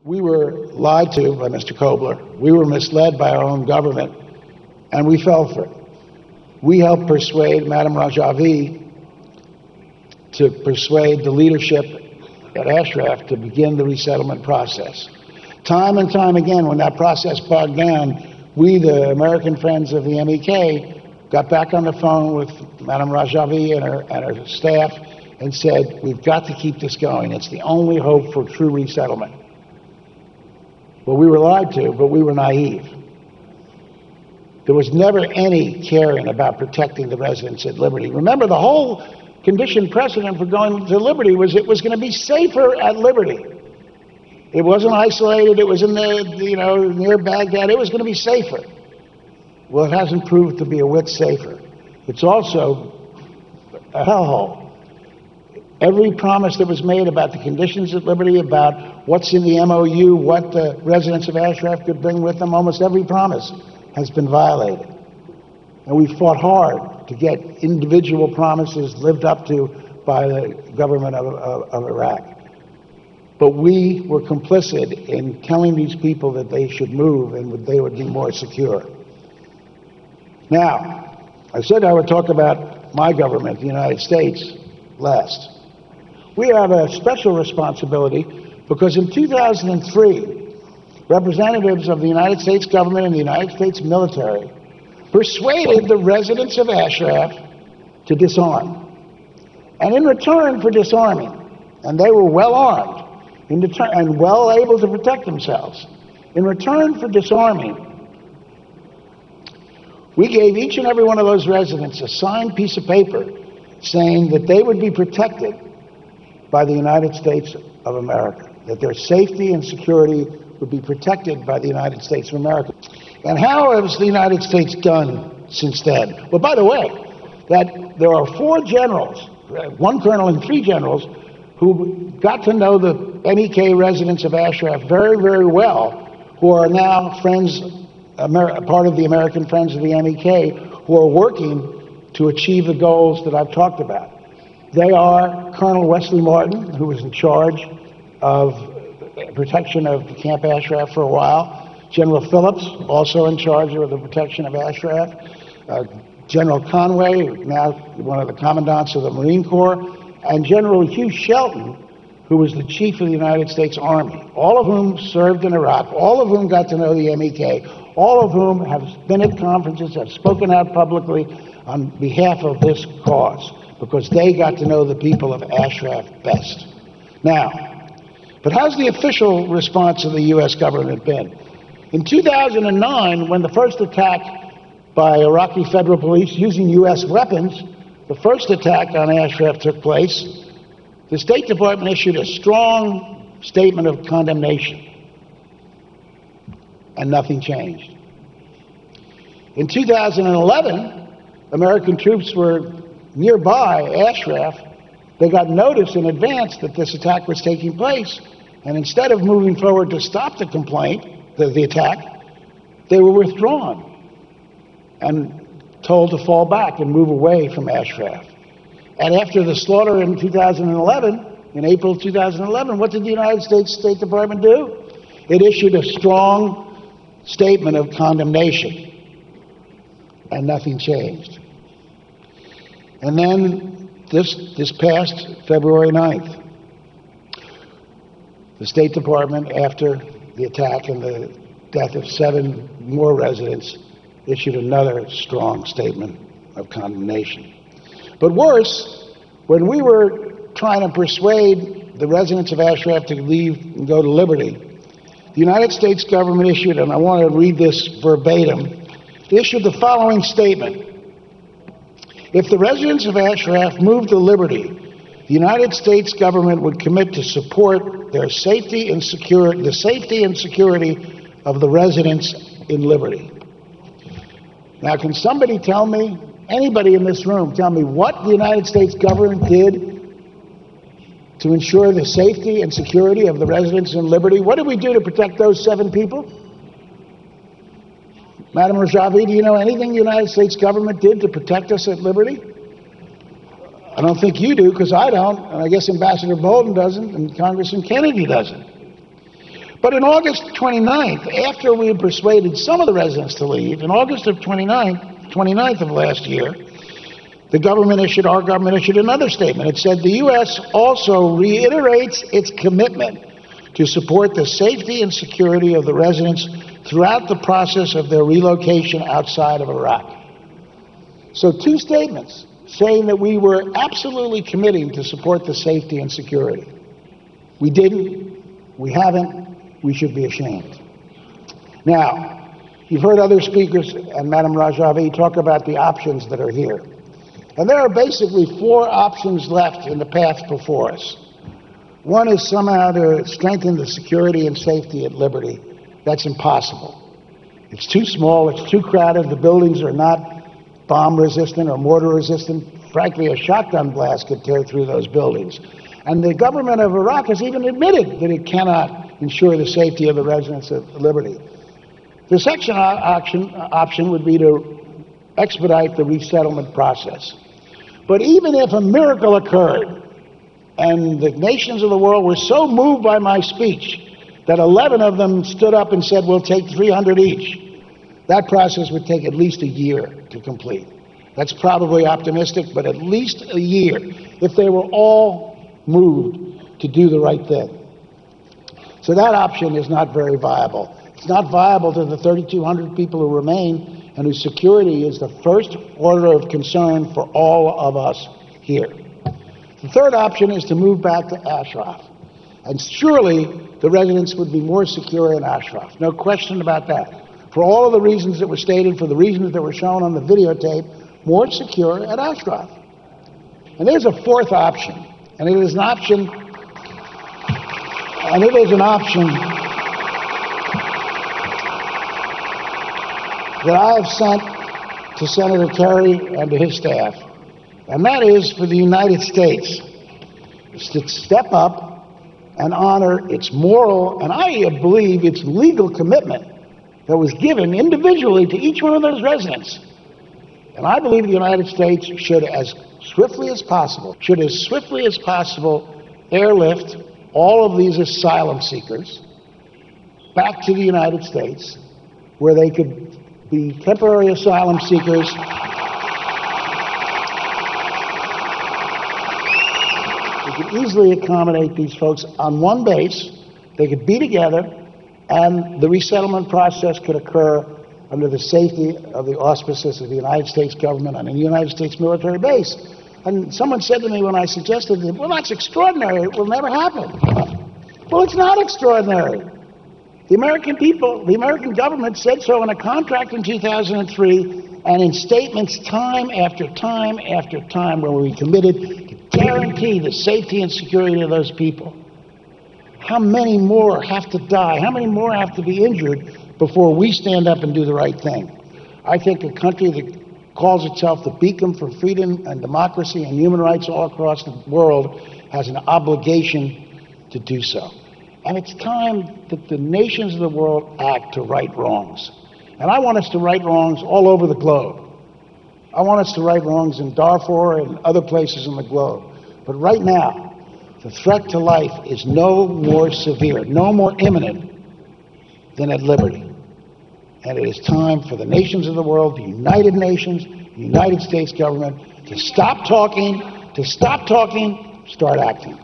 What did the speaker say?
We were lied to by Mr. Kobler. We were misled by our own government, and we fell for it. We helped persuade Madame Rajavi to persuade the leadership at Ashraf to begin the resettlement process. Time and time again, when that process bogged down, we, the American friends of the MEK, got back on the phone with Madame Rajavi and her staff and said, we've got to keep this going. It's the only hope for true resettlement. Well, we were lied to, but we were naive. There was never any caring about protecting the residents at liberty. Remember, the whole condition precedent for going to liberty was it was going to be safer at liberty. It wasn't isolated. It was in the, near Baghdad. It was going to be safer. Well, it hasn't proved to be a whit safer. It's also a hellhole. Every promise that was made about the conditions at liberty, about what's in the MOU, what the residents of Ashraf could bring with them, almost every promise has been violated. And we fought hard to get individual promises lived up to by the government of Iraq. But we were complicit in telling these people that they should move and they would be more secure. Now, I said I would talk about my government, the United States, last. We have a special responsibility because in 2003, representatives of the United States government and the United States military persuaded the residents of Ashraf to disarm. And in return for disarming, and they were well armed and well able to protect themselves, in return for disarming, we gave each and every one of those residents a signed piece of paper saying that they would be protected by the United States of America, that their safety and security would be protected by the United States of America. And how has the United States done since then? Well, by the way, that there are 4 generals, 1 colonel and 3 generals, who got to know the MEK residents of Ashraf very, very well, who are now friends, part of the American Friends of the MEK, who are working to achieve the goals that I've talked about. They are Colonel Wesley Martin, who was in charge of protection of Camp Ashraf for a while, General Phillips, also in charge of the protection of Ashraf, General Conway, now one of the commandants of the Marine Corps, and General Hugh Shelton, who was the chief of the United States Army, all of whom served in Iraq, all of whom got to know the MEK, all of whom have been at conferences, have spoken out publicly on behalf of this cause, because they got to know the people of Ashraf best. Now, but how's the official response of the U.S. government been? In 2009, when the first attack by Iraqi federal police using U.S. weapons, the first attack on Ashraf took place, the State Department issued a strong statement of condemnation, and nothing changed. In 2011, American troops were nearby Ashraf. They got notice in advance that this attack was taking place, and instead of moving forward to stop the the attack, they were withdrawn and told to fall back and move away from Ashraf. And after the slaughter in 2011, in April 2011, what did the United States State Department do? It issued a strong statement of condemnation, and nothing changed. And then this past February 9th, the State Department, after the attack and the death of 7 more residents, issued another strong statement of condemnation. But worse, when we were trying to persuade the residents of Ashraf to leave and go to liberty, the United States government issued, and I want to read this verbatim, issued the following statement. If the residents of Ashraf move to liberty, the United States government would commit to support their safety and the safety and security of the residents in liberty. Now, can somebody tell me, anybody in this room, tell me what the United States government did to ensure the safety and security of the residents in liberty? What did we do to protect those 7 people? Madam Rajavi, do you know anything the United States government did to protect us at liberty? I don't think you do, because I don't, and I guess Ambassador Bolton doesn't, and Congressman Kennedy doesn't. But in August 29th, after we had persuaded some of the residents to leave, in August of 29th of last year, our government issued another statement. It said the U.S. also reiterates its commitment to support the safety and security of the residents throughout the process of their relocation outside of Iraq. So two statements saying that we were absolutely committing to support the safety and security. We didn't, we haven't, we should be ashamed. Now, you've heard other speakers and Madam Rajavi talk about the options that are here. And there are basically four options left in the path before us. One is somehow to strengthen the security and safety at Liberty. That's impossible. It's too small, it's too crowded, the buildings are not bomb resistant or mortar resistant. Frankly, a shotgun blast could tear through those buildings. And the government of Iraq has even admitted that it cannot ensure the safety of the residents of Liberty. The second option would be to expedite the resettlement process. But even if a miracle occurred, and the nations of the world were so moved by my speech that 11 of them stood up and said, we'll take 300 each, that process would take at least a year to complete. That's probably optimistic, but at least a year if they were all moved to do the right thing. So that option is not very viable. It's not viable to the 3,200 people who remain and whose security is the first order of concern for all of us here. The third option is to move back to Ashraf. And surely the residents would be more secure in Ashraf. No question about that. For all of the reasons that were stated, for the reasons that were shown on the videotape, more secure at Ashraf. And there's a fourth option. And it is an option that I have sent to Senator Kerry and to his staff. And that is for the United States to step up and honor its moral, and I believe its legal commitment that was given individually to each one of those residents. And I believe the United States should, as swiftly as possible, airlift all of these asylum seekers back to the United States, where they could be temporary asylum seekers. We could easily accommodate these folks on one base. They could be together, and the resettlement process could occur under the safety of the auspices of the United States government on a United States military base. And someone said to me when I suggested that, well, that's extraordinary, it will never happen. Well, it's not extraordinary. The American people, the American government said so in a contract in 2003 and in statements time after time after time where we committed to guarantee the safety and security of those people. How many more have to die? How many more have to be injured before we stand up and do the right thing? I think a country that calls itself the beacon for freedom and democracy and human rights all across the world has an obligation to do so. And it's time that the nations of the world act to right wrongs. And I want us to right wrongs all over the globe. I want us to right wrongs in Darfur and other places in the globe. But right now, the threat to life is no more severe, no more imminent than at Liberty. And it is time for the nations of the world, the United Nations, the United States government, to stop talking, start acting.